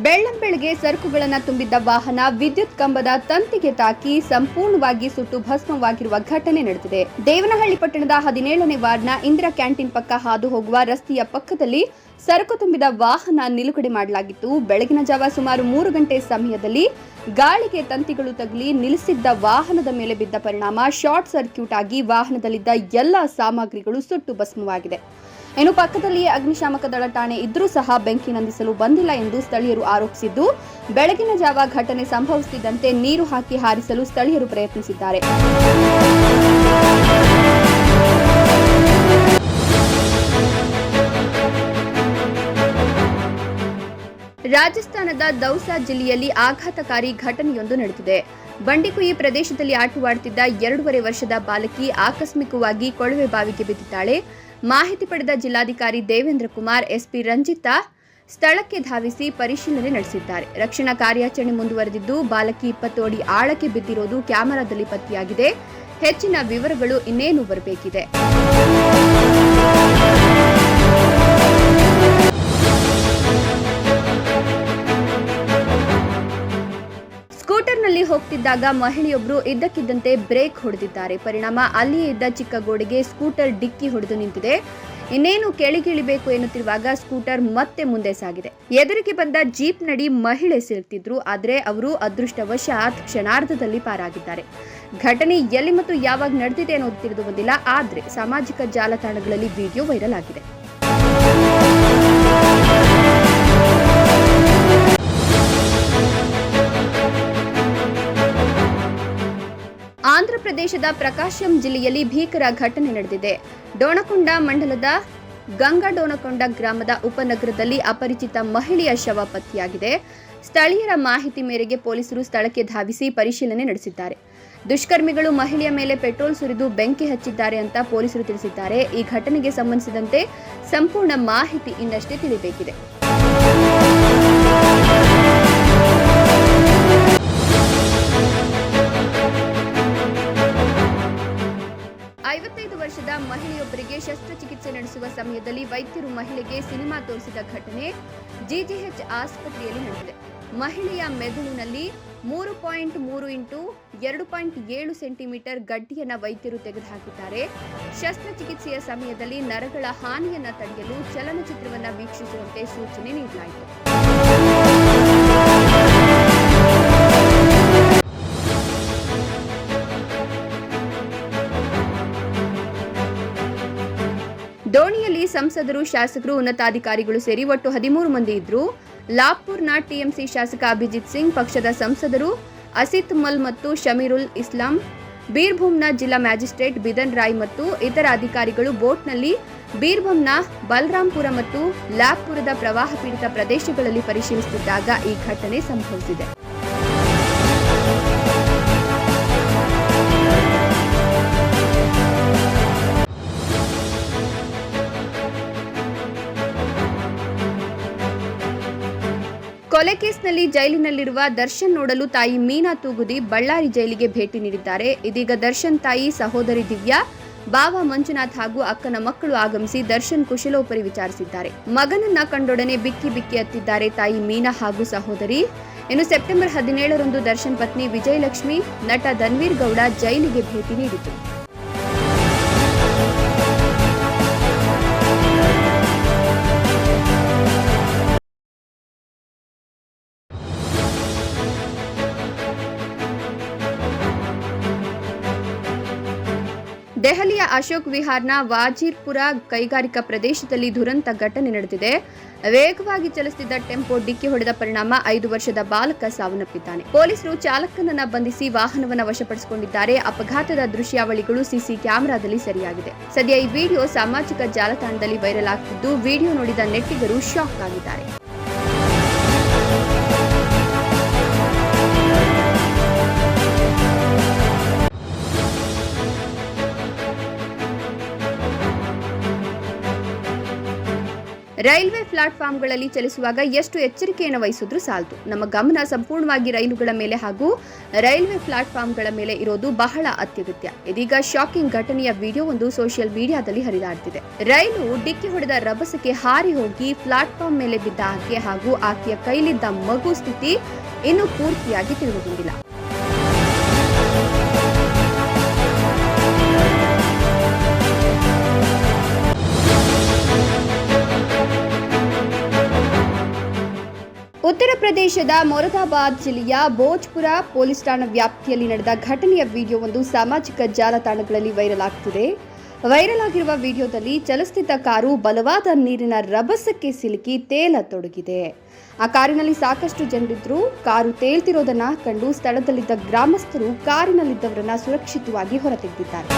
ಬೆಳ್ಳಂಬೆಳಗ್ಗೆ ಸರಕುಗಳನ್ನು ತುಂಬಿದ್ದ ವಾಹನ ವಿದ್ಯುತ್ ಕಂಬದ ತಂತಿಗೆ ತಾಕಿ ಸಂಪೂರ್ಣವಾಗಿ ಸುಟ್ಟು ಭಸ್ಮವಾಗಿರುವ ಘಟನೆ ನಡೆದಿದೆ. ದೇವನಹಳ್ಳಿ ಪಟ್ಟಣದ 17ನೇ ವಾರ್ಡ್ನ ಇಂದಿರಾ ಕ್ಯಾಂಟೀನ್ ಪಕ್ಕ ಹಾದು ಹೋಗುವ ರಸ್ತೆಯ ಪಕ್ಕದಲ್ಲಿ ಸರಕು ತುಂಬಿದ ವಾಹನ ನಿಲುಗಡೆ ಮಾಡಲಾಗಿತ್ತು. ಬೆಳಗಿನ ಜಾವ ಸುಮಾರು 3 ಗಂಟೆ ಸಮಯದಲ್ಲಿ ಗಾಳಿಗೆ ತಂತಿಗಳು ತಗುಲಿ ನಿಲ್ಲಿಸಿದ್ದ ವಾಹನದ ಮೇಲೆ ಬಿದ್ದ ಪರಿಣಾಮ ಶಾರ್ಟ್ ಸರ್ಕ್ಯೂಟ್ ಆಗಿ ವಾಹನದಲ್ಲಿದ್ದ ಎಲ್ಲಾ ಸಾಮಗ್ರಿಗಳು ಸುಟ್ಟು ಭಸ್ಮವಾಗಿದೆ. ಇನ್ನು ಪಕ್ಕದಲ್ಲಿಯೇ ಅಗ್ನಿಶಾಮಕ ದಳ ಠಾಣೆ ಇದ್ರೂ ಸಹ ಬೆಂಕಿ ನಂದಿಸಲು ಬಂದಿಲ್ಲ ಎಂದು ಸ್ಥಳೀಯರು ಆರೋಪಿಸಿದ್ದು, ಬೆಳಗಿನ ಜಾವ ಘಟನೆ ಸಂಭವಿಸುತ್ತಿದ್ದಂತೆ ನೀರು ಹಾಕಿ ಹಾರಿಸಲು ಸ್ಥಳೀಯರು ಪ್ರಯತ್ನಿಸಿದ್ದಾರೆ. ರಾಜಸ್ಥಾನದ ದೌಸಾ ಜಿಲ್ಲೆಯಲ್ಲಿ ಆಘಾತಕಾರಿ ಘಟನೆಯೊಂದು ನಡೆದಿದೆ. ಬಂಡಿಕುಯಿ ಪ್ರದೇಶದಲ್ಲಿ ಆಟವಾಡುತ್ತಿದ್ದ 2.5 ವರ್ಷದ ಬಾಲಕಿ ಆಕಸ್ಮಿಕವಾಗಿ ಕೊಳವೆ ಬಾವಿಗೆ ಬಿದ್ದಿದ್ದಾಳೆ. ಮಾಹಿತಿ ಪಡೆದ ಜಿಲ್ಲಾಧಿಕಾರಿ ದೇವೇಂದ್ರ ಕುಮಾರ್, ಎಸ್ಪಿ ರಂಜಿತಾ ಸ್ಥಳಕ್ಕೆ ಧಾವಿಸಿ ಪರಿಶೀಲನೆ ನಡೆಸಿದ್ದಾರೆ. ರಕ್ಷಣಾ ಕಾರ್ಯಾಚರಣೆ ಮುಂದುವರೆದಿದ್ದು, ಬಾಲಕಿ 20 ಅಡಿ ಆಳಕ್ಕೆ ಬಿದ್ದಿರೋದು ಕ್ಯಾಮೆರಾದಲ್ಲಿ ಪತ್ತೆಯಾಗಿದೆ. ಹೆಚ್ಚಿನ ವಿವರಗಳು ಇನ್ನೇನು ಬರಬೇಕಿದೆ. ಸ್ಕೂಟರ್ನಲ್ಲಿ ಹೋಗ್ತಿದ್ದಾಗ ಮಹಿಳೆಯೊಬ್ಬರು ಇದ್ದಕ್ಕಿದ್ದಂತೆ ಬ್ರೇಕ್ ಹೊಡೆದಿದ್ದಾರೆ. ಪರಿಣಾಮ ಅಲ್ಲಿಯೇ ಇದ್ದ ಚಿಕ್ಕ ಗೋಡೆಗೆ ಸ್ಕೂಟರ್ ಡಿಕ್ಕಿ ಹೊಡೆದು ನಿಂತಿದೆ. ಇನ್ನೇನು ಕೆಳಗಿಳಿಬೇಕು ಎನ್ನುತ್ತಿರುವಾಗ ಸ್ಕೂಟರ್ ಮತ್ತೆ ಮುಂದೆ ಸಾಗಿದೆ. ಎದುರಿಗೆ ಬಂದ ಜೀಪ್ ನಡಿ ಮಹಿಳೆ ಸಿಲುಕಿದ್ರು. ಆದರೆ ಅವರು ಅದೃಷ್ಟವಶಾತ್ ಕ್ಷಣಾರ್ಧದಲ್ಲಿ ಪಾರಾಗಿದ್ದಾರೆ. ಘಟನೆ ಎಲ್ಲಿ ಮತ್ತು ಯಾವಾಗ ನಡೆದಿದೆ ಅನ್ನೋದು ತಿಳಿದು ಬಂದಿಲ್ಲ. ಆದರೆ ಸಾಮಾಜಿಕ ಜಾಲತಾಣಗಳಲ್ಲಿ ವಿಡಿಯೋ ವೈರಲ್ ಆಗಿದೆ. ಆಂಧ್ರಪ್ರದೇಶದ ಪ್ರಕಾಶಂ ಜಿಲ್ಲೆಯಲ್ಲಿ ಭೀಕರ ಘಟನೆ ನಡೆದಿದೆ. ಡೋನಕೊಂಡ ಮಂಡಲದ ಗಂಗಡೋನಕೊಂಡ ಗ್ರಾಮದ ಉಪನಗರದಲ್ಲಿ ಅಪರಿಚಿತ ಮಹಿಳೆಯ ಶವ ಪತ್ತೆಯಾಗಿದೆ. ಸ್ಥಳೀಯರ ಮಾಹಿತಿ ಮೇರೆಗೆ ಪೊಲೀಸರು ಸ್ಥಳಕ್ಕೆ ಧಾವಿಸಿ ಪರಿಶೀಲನೆ ನಡೆಸಿದ್ದಾರೆ. ದುಷ್ಕರ್ಮಿಗಳು ಮಹಿಳೆಯ ಮೇಲೆ ಪೆಟ್ರೋಲ್ ಸುರಿದು ಬೆಂಕಿ ಹಚ್ಚಿದ್ದಾರೆ ಅಂತ ಪೊಲೀಸರು ತಿಳಿಸಿದ್ದಾರೆ. ಈ ಘಟನೆಗೆ ಸಂಬಂಧಿಸಿದಂತೆ ಸಂಪೂರ್ಣ ಮಾಹಿತಿ ಇನ್ನಷ್ಟೇ ತಿಳಿಯಬೇಕಿದೆ. 55 ವರ್ಷದ ಮಹಿಳೆಯೊಬ್ಬರಿಗೆ ಶಸ್ತ್ರಚಿಕಿತ್ಸೆ ನಡೆಸುವ ಸಮಯದಲ್ಲಿ ವೈದ್ಯರು ಮಹಿಳೆಗೆ ಸಿನಿಮಾ ತೋರಿಸಿದ ಘಟನೆ ಜಿಜಿಎಚ್ ಆಸ್ಪತ್ರೆಯಲ್ಲಿ ನಡೆದಿದೆ. ಮಹಿಳೆಯ ಮೆದುಳಿನಲ್ಲಿ 3.3 ಇಂಟು 2.7 ಸೆಂಟಿಮೀಟರ್ ಗಡ್ಡಿಯನ್ನು ವೈದ್ಯರು ತೆಗೆದುಹಾಕಿದ್ದಾರೆ. ಶಸ್ತ್ರಚಿಕಿತ್ಸೆಯ ಸಮಯದಲ್ಲಿ ನರಗಳ ಹಾನಿಯನ್ನು ತಡೆಯಲು ಚಲನಚಿತ್ರವನ್ನು ವೀಕ್ಷಿಸುವಂತೆ ಸೂಚನೆ ನೀಡಲಾಯಿತು. 'ದೋಣಿಯಲ್ಲಿ ಸಂಸದರು, ಶಾಸಕರು, ಉನ್ನತಾಧಿಕಾರಿಗಳು ಸೇರಿ ಒಟ್ಟು 13 ಮಂದಿ ಇದ್ರು. ಲಾಪುರ್ನ ಟಿಎಂಸಿ ಶಾಸಕ ಅಭಿಜಿತ್ ಸಿಂಗ್, ಪಕ್ಷದ ಸಂಸದರು ಅಸಿತ್ ಮಲ್ ಮತ್ತು ಶಮೀರುಲ್ ಇಸ್ಲಾಂ, ಬೀರ್ಭೂಮ್ನ ಜಿಲ್ಲಾ ಮ್ಯಾಜಿಸ್ಟ್ರೇಟ್ ಬಿದನ್ ರಾಯ್ ಮತ್ತು ಇತರ ಅಧಿಕಾರಿಗಳು ಬೋಟ್ನಲ್ಲಿ ಬೀರ್ಭೂಮ್ನ ಬಲರಾಂಪುರ ಮತ್ತು ಲಾಪುರದ ಪ್ರವಾಹ ಪೀಡಿತ ಪ್ರದೇಶಗಳಲ್ಲಿ ಪರಿಶೀಲಿಸುತ್ತಿದ್ದಾಗ ಈ ಘಟನೆ ಸಂಭವಿಸಿದೆ. ಕೊಲೆ ಕೇಸ್ನಲ್ಲಿ ಜೈಲಿನಲ್ಲಿರುವ ದರ್ಶನ್ ನೋಡಲು ತಾಯಿ ಮೀನಾ ತೂಗುದಿ ಬಳ್ಳಾರಿ ಜೈಲಿಗೆ ಭೇಟಿ ನೀಡಿದ್ದಾರೆ. ಇದೀಗ ದರ್ಶನ್ ತಾಯಿ ಸಹೋದರಿ ದಿವ್ಯಾ, ಬಾವ ಮಂಜುನಾಥ್ ಹಾಗೂ ಅಕ್ಕನ ಮಕ್ಕಳು ಆಗಮಿಸಿ ದರ್ಶನ್ ಕುಶಲೋಪರಿ ವಿಚಾರಿಸಿದ್ದಾರೆ. ಮಗನನ್ನ ಕಂಡೊಡನೆ ಬಿಕ್ಕಿ ಬಿಕ್ಕಿ ಅತ್ತಿದ್ದಾರೆ ತಾಯಿ ಮೀನಾ ಹಾಗೂ ಸಹೋದರಿ. ಇನ್ನು ಸೆಪ್ಟೆಂಬರ್ 17ರಂದು ದರ್ಶನ್ ಪತ್ನಿ ವಿಜಯಲಕ್ಷ್ಮಿ, ನಟ ಧನ್ವೀರ್ ಗೌಡ ಜೈಲಿಗೆ ಭೇಟಿ ನೀಡಿತು. ದೆಹಲಿಯ ಅಶೋಕ್ ವಿಹಾರ್ನ ವಾಜೀರ್ಪುರ ಕೈಗಾರಿಕಾ ಪ್ರದೇಶದಲ್ಲಿ ದುರಂತ ಘಟನೆ ನಡೆದಿದೆ. ವೇಗವಾಗಿ ಚಲಿಸುತ್ತಿದ್ದ ಟೆಂಪೋ ಡಿಕ್ಕಿ ಹೊಡೆದ ಪರಿಣಾಮ 5 ವರ್ಷದ ಬಾಲಕ ಸಾವನ್ನಪ್ಪಿದ್ದಾನೆ. ಪೊಲೀಸರು ಚಾಲಕನನ್ನ ಬಂಧಿಸಿ ವಾಹನವನ್ನು ವಶಪಡಿಸಿಕೊಂಡಿದ್ದಾರೆ. ಅಪಘಾತದ ದೃಶ್ಯಾವಳಿಗಳು ಸಿಸಿ ಕ್ಯಾಮೆರಾದಲ್ಲಿ ಸೆರೆಯಾಗಿದೆ. ಸದ್ಯ ಈ ವಿಡಿಯೋ ಸಾಮಾಜಿಕ ಜಾಲತಾಣದಲ್ಲಿ ವೈರಲ್ ಆಗ್ತಿದ್ದು, ವಿಡಿಯೋ ನೋಡಿದ ನೆಟ್ಟಿಗರು ಶಾಕ್ ಆಗಿದ್ದಾರೆ. ರೈಲ್ವೆ ಪ್ಲಾಟ್ಫಾರ್ಮ್ಗಳಲ್ಲಿ ಚಲಿಸುವಾಗ ಎಷ್ಟು ಎಚ್ಚರಿಕೆಯನ್ನು ವಹಿಸಿದ್ರೂ ಸಾಲದು. ನಮ್ಮ ಗಮನ ಸಂಪೂರ್ಣವಾಗಿ ರೈಲುಗಳ ಮೇಲೆ ಹಾಗೂ ರೈಲ್ವೆ ಪ್ಲಾಟ್ಫಾರ್ಮ್ಗಳ ಮೇಲೆ ಇರೋದು ಬಹಳ ಅತ್ಯಗತ್ಯ. ಇದೀಗ ಶಾಕಿಂಗ್ ಘಟನೆಯ ವಿಡಿಯೋ ಒಂದು ಸೋಷಿಯಲ್ ಮೀಡಿಯಾದಲ್ಲಿ ಹರಿದಾಡ್ತಿದೆ. ರೈಲು ಡಿಕ್ಕಿ ಹೊಡೆದ ರಭಸಕ್ಕೆ ಹಾರಿ ಹೋಗಿ ಪ್ಲಾಟ್ಫಾರ್ಮ್ ಮೇಲೆ ಬಿದ್ದ ಆಕೆ ಹಾಗೂ ಆಕೆಯ ಕೈಲಿದ್ದ ಮಗು ಸ್ಥಿತಿ ಇನ್ನೂ ಪೂರ್ತಿಯಾಗಿ ತಿಳಿದುಬಂದಿಲ್ಲ. ಉತ್ತರ ಪ್ರದೇಶದ ಮೊರಾದಾಬಾದ್ ಜಿಲ್ಲೆಯ ಭೋಜ್ಪುರ ಪೊಲೀಸ್ ಠಾಣಾ ವ್ಯಾಪ್ತಿಯಲ್ಲಿ ನಡೆದ ಘಟನೆಯ ವಿಡಿಯೋ ಒಂದು ಸಾಮಾಜಿಕ ಜಾಲತಾಣಗಳಲ್ಲಿ ವೈರಲ್ ಆಗ್ತಿದೆ. ವೈರಲ್ ಆಗಿರುವ ವಿಡಿಯೋದಲ್ಲಿ ಚಲಿಸುತ್ತಿದ್ದ ಕಾರು ಬಲವಾದ ನೀರಿನ ರಭಸಕ್ಕೆ ಸಿಲುಕಿ ತೇಲತೊಡಗಿದೆ. ಆ ಕಾರಿನಲ್ಲಿ ಸಾಕಷ್ಟು ಜನರಿದ್ರು. ಕಾರು ತೇಲ್ತಿರೋದನ್ನ ಕಂಡು ಸ್ಥಳದಲ್ಲಿದ್ದ ಗ್ರಾಮಸ್ಥರು ಕಾರಿನಲ್ಲಿದ್ದವರನ್ನ ಸುರಕ್ಷಿತವಾಗಿ ಹೊರತೆಗೆದಿದ್ದಾರೆ.